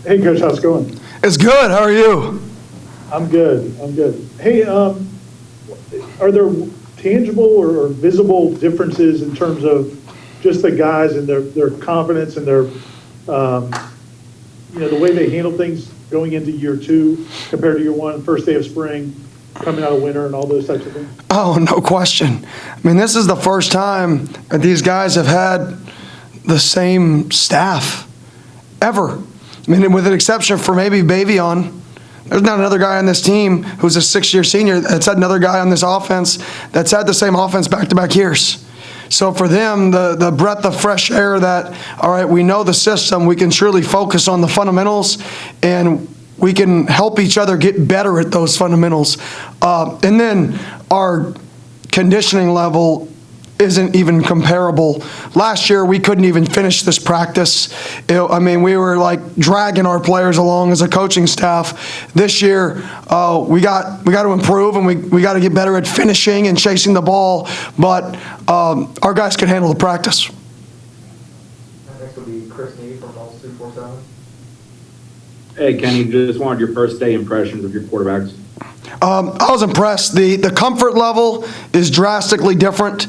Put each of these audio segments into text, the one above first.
Hey, Coach, how's it going? It's good. How are you? I'm good. Hey, are there tangible or visible differences in terms of just the guys and their confidence and their, the way they handle things going into year two compared to year one, first day of spring, coming out of winter, and all those types of things? Oh, no question. I mean, this is the first time that these guys have had the same staff ever. I mean, with an exception for maybe Baveon. There's not another guy on this team who's a six-year senior that's had another guy on this offense that's had the same offense back-to-back years. So for them, the breath of fresh air that, all right, we know the system, we can truly focus on the fundamentals, and we can help each other get better at those fundamentals. And then our conditioning level isn't even comparable. Last year, we couldn't even finish this practice. We were like dragging our players along as a coaching staff. This year, we got to improve, and we got to get better at finishing and chasing the ball. But our guys can handle the practice. Next will be Chris Needy from Noles 247. Hey, Kenny, just wanted your first day impressions of your quarterbacks. I was impressed. The comfort level is drastically different.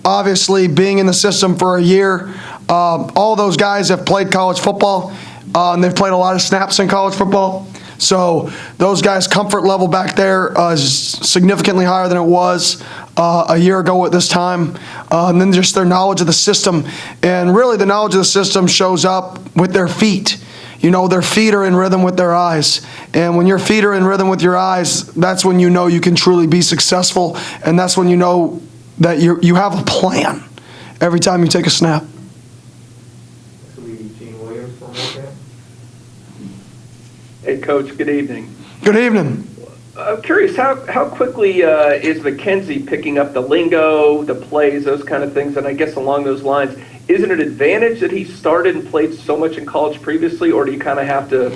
Obviously, being in the system for a year, all those guys have played college football, and they've played a lot of snaps in college football. So those guys' comfort level back there is significantly higher than it was a year ago at this time. And then just their knowledge of the system. And really the knowledge of the system shows up with their feet. You know, their feet are in rhythm with their eyes. And when your feet are in rhythm with your eyes, that's when you know you can truly be successful. And that's when you know that you have a plan every time you take a snap. Next will be Gene Williams from Norvell. Hey, Coach, good evening. Good evening. I'm curious, how quickly is McKenzie picking up the lingo, the plays, those kind of things? And I guess along those lines, is it an advantage that he started and played so much in college previously, or do you kind of have to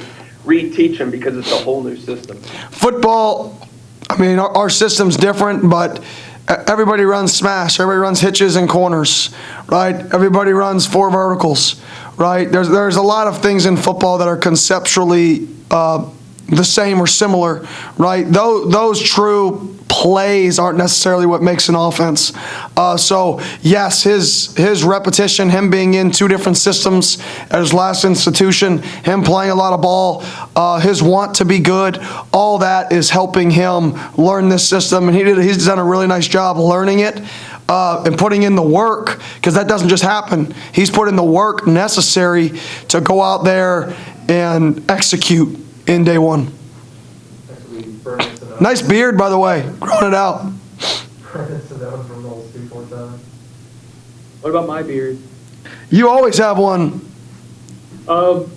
reteach him because it's a whole new system? Football, our system's different, but everybody runs smash. Everybody runs hitches and corners, right? Everybody runs four verticals, right? There's a lot of things in football that are conceptually the same or similar, right? Those true plays aren't necessarily what makes an offense. So yes, his repetition, him being in two different systems at his last institution, him playing a lot of ball, his want to be good, all that is helping him learn this system, and he's done a really nice job learning it. And putting in the work, because that doesn't just happen. He's put in the work necessary to go out there and execute in day one. Nice beard, by the way. Growing it out. From Noles 247. What about my beard? You always have one. So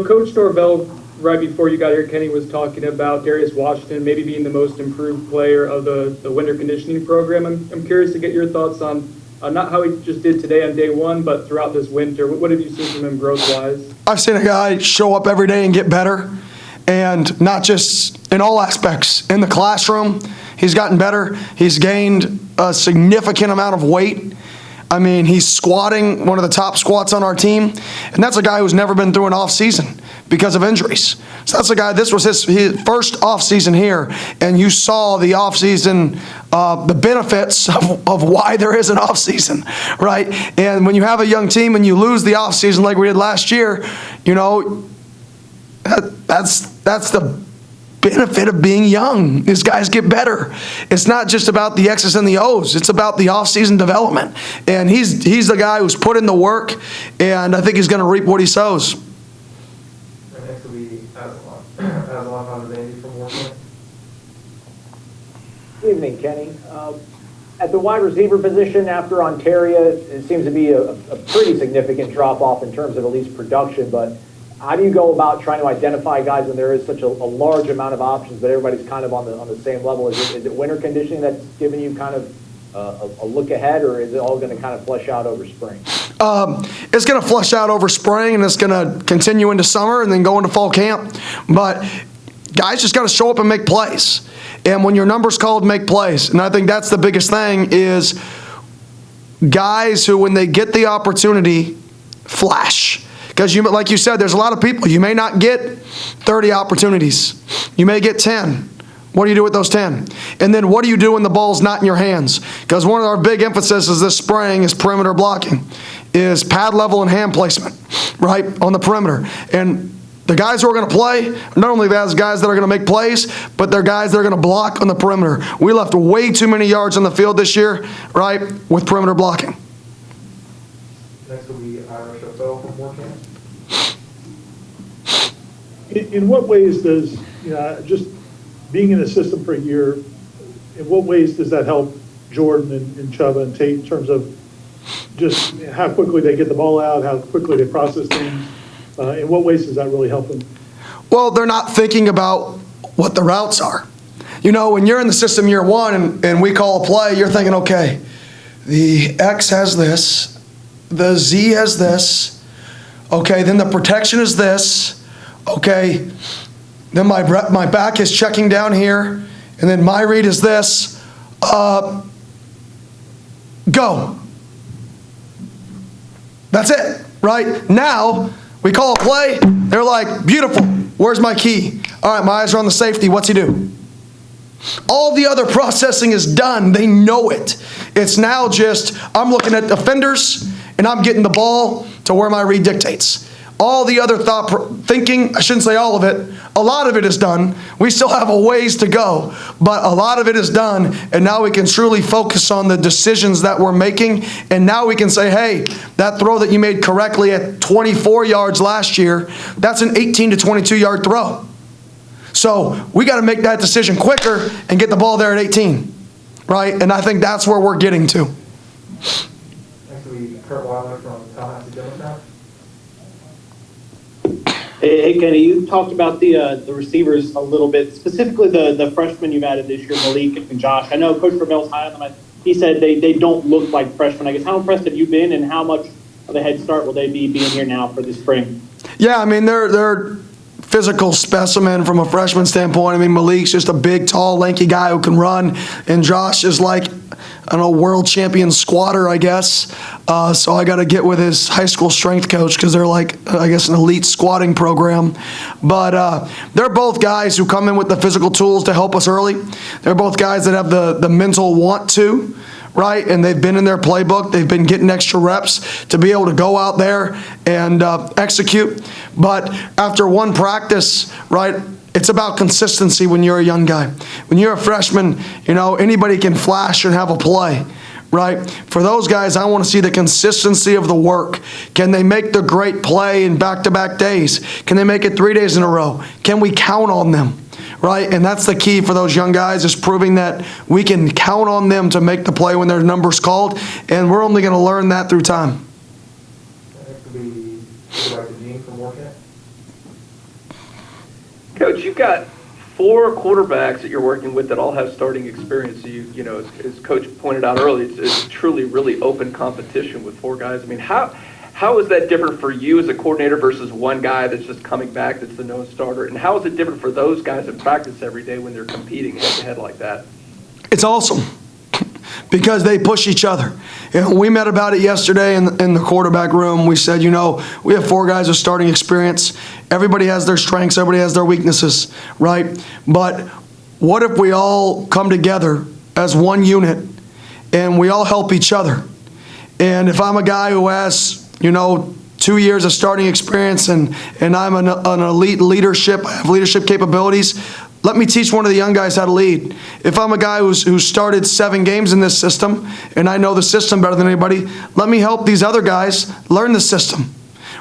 Coach Norvell, right before you got here, Kenny was talking about Darius Washington maybe being the most improved player of the winter conditioning program. I'm curious to get your thoughts on not how he just did today on day one, but throughout this winter. What have you seen from him growth-wise? I've seen a guy show up every day and get better, and not just in all aspects. In the classroom, he's gotten better. He's gained a significant amount of weight. He's squatting, one of the top squats on our team, and that's a guy who's never been through an off season because of injuries. So that's a guy, this was his first off season here, and you saw the off season, the benefits of why there is an off season, right? And when you have a young team and you lose the off season like we did last year, that's the benefit of being young. These guys get better. It's not just about the X's and the O's. It's about the off-season development. And he's the guy who's put in the work, and I think he's going to reap what he sows. Next will be Aslan Vandy from Norvell. Good evening, Kenny. At the wide receiver position after Ontario, it seems to be a pretty significant drop-off in terms of at least production, but how do you go about trying to identify guys when there is such a large amount of options, but everybody's kind of on the same level? Is it winter conditioning that's giving you kind of a look ahead, or is it all going to kind of flush out over spring? It's going to flush out over spring, and it's going to continue into summer and then go into fall camp. But guys just got to show up and make plays. And when your number's called, make plays. And I think that's the biggest thing is guys who, when they get the opportunity, flash. Because like you said, there's a lot of people. You may not get 30 opportunities. You may get 10. What do you do with those 10? And then what do you do when the ball's not in your hands? Because one of our big emphases this spring is perimeter blocking, is pad level and hand placement, right, on the perimeter. And the guys who are going to play, not only those guys that are going to make plays, but they're guys that are going to block on the perimeter. We left way too many yards on the field this year, right, with perimeter blocking. Next will be Irish FL from Morecambe. In what ways does, just being in the system for a year, in what ways does that help Jordan and Chuba and Tate in terms of just how quickly they get the ball out, how quickly they process things? In what ways does that really help them? Well, they're not thinking about what the routes are. When you're in the system year one and we call a play, you're thinking, okay, the X has this, the Z has this, okay, then the protection is this, okay, then my back is checking down here, and then my read is this. Go. That's it, right? Now, we call a play, they're like, beautiful, where's my key? All right, my eyes are on the safety, what's he do? All the other processing is done, they know it. It's now just, I'm looking at defenders, and I'm getting the ball to where my read dictates. All the other thinking, I shouldn't say all of it, a lot of it is done. We still have a ways to go, but a lot of it is done, and now we can truly focus on the decisions that we're making, and now we can say, hey, that throw that you made correctly at 24 yards last year, that's an 18 to 22-yard throw. So we got to make that decision quicker and get the ball there at 18, right? And I think that's where we're getting to. Next will be Kurt Weiler from Tallahassee Democrat. Hey, Kenny, you talked about the receivers a little bit, specifically the freshmen you've added this year, Malik and Josh. I know Coach Norvell's high on them. He said they don't look like freshmen. I guess how impressed have you been, and how much of a head start will they be being here now for the spring? Yeah, I mean, they're physical specimen from a freshman standpoint. I mean, Malik's just a big, tall, lanky guy who can run, and Josh is like, I don't know, world champion squatter, I guess. So I got to get with his high school strength coach because they're like, I guess, an elite squatting program. But they're both guys who come in with the physical tools to help us early. They're both guys that have the mental want to, right? And they've been in their playbook. They've been getting extra reps to be able to go out there and execute. But after one practice, right, it's about consistency when you're a young guy. When you're a freshman, anybody can flash and have a play, right? For those guys, I want to see the consistency of the work. Can they make the great play in back-to-back days? Can they make it 3 days in a row? Can we count on them, right? And that's the key for those young guys, is proving that we can count on them to make the play when their number's called, and we're only going to learn that through time. Next will be Dr. Gene from Morecambe. Coach, you've got 4 quarterbacks that you're working with that all have starting experience. So as Coach pointed out earlier, it's truly really open competition with 4 guys. I mean, how is that different for you as a coordinator versus one guy that's just coming back that's the known starter? And how is it different for those guys in practice every day when they're competing head-to-head like that? It's awesome because they push each other. We met about it yesterday in the quarterback room. We said, we have 4 guys with starting experience. Everybody has their strengths. Everybody has their weaknesses, right? But what if we all come together as one unit and we all help each other? And if I'm a guy who has, 2 years of starting experience and I'm an elite leadership, I have leadership capabilities, let me teach one of the young guys how to lead. If I'm a guy who started 7 games in this system and I know the system better than anybody, let me help these other guys learn the system,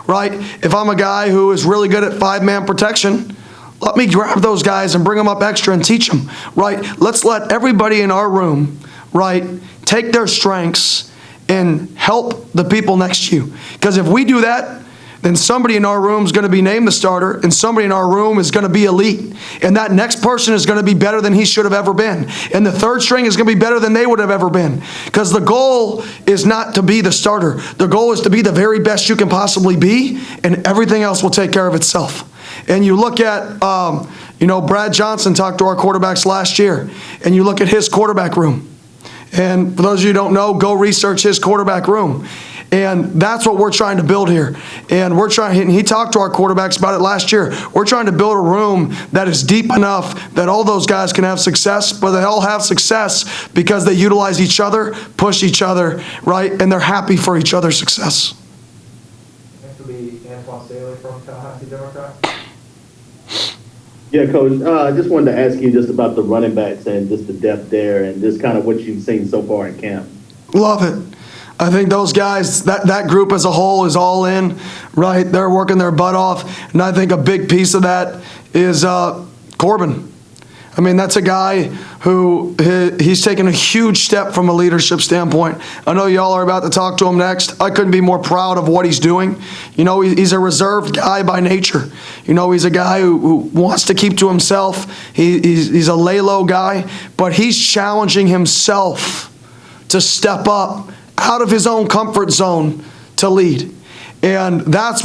right? If I'm a guy who is really good at 5-man protection, let me grab those guys and bring them up extra and teach them, right? Let's let everybody in our room, right, take their strengths and help the people next to you. Because if we do that, then somebody in our room is going to be named the starter, and somebody in our room is going to be elite. And that next person is going to be better than he should have ever been. And the third string is going to be better than they would have ever been. Because the goal is not to be the starter. The goal is to be the very best you can possibly be, and everything else will take care of itself. And you look at, Brad Johnson talked to our quarterbacks last year, and you look at his quarterback room. And for those of you who don't know, go research his quarterback room. And that's what we're trying to build here. And he talked to our quarterbacks about it last year. We're trying to build a room that is deep enough that all those guys can have success, but they all have success because they utilize each other, push each other, right? And they're happy for each other's success. Next will be Antoine Staley from Tallahassee Democrats. Yeah, Coach, I just wanted to ask you just about the running backs and just the depth there and just kind of what you've seen so far in camp. Love it. I think those guys, that group as a whole is all in, right? They're working their butt off. And I think a big piece of that is Corbin. I mean, that's a guy who he's taken a huge step from a leadership standpoint. I know y'all are about to talk to him next. I couldn't be more proud of what he's doing. You know, he's a reserved guy by nature. You know, he's a guy who wants to keep to himself. He's a lay-low guy, but he's challenging himself to step up out of his own comfort zone to lead. And that's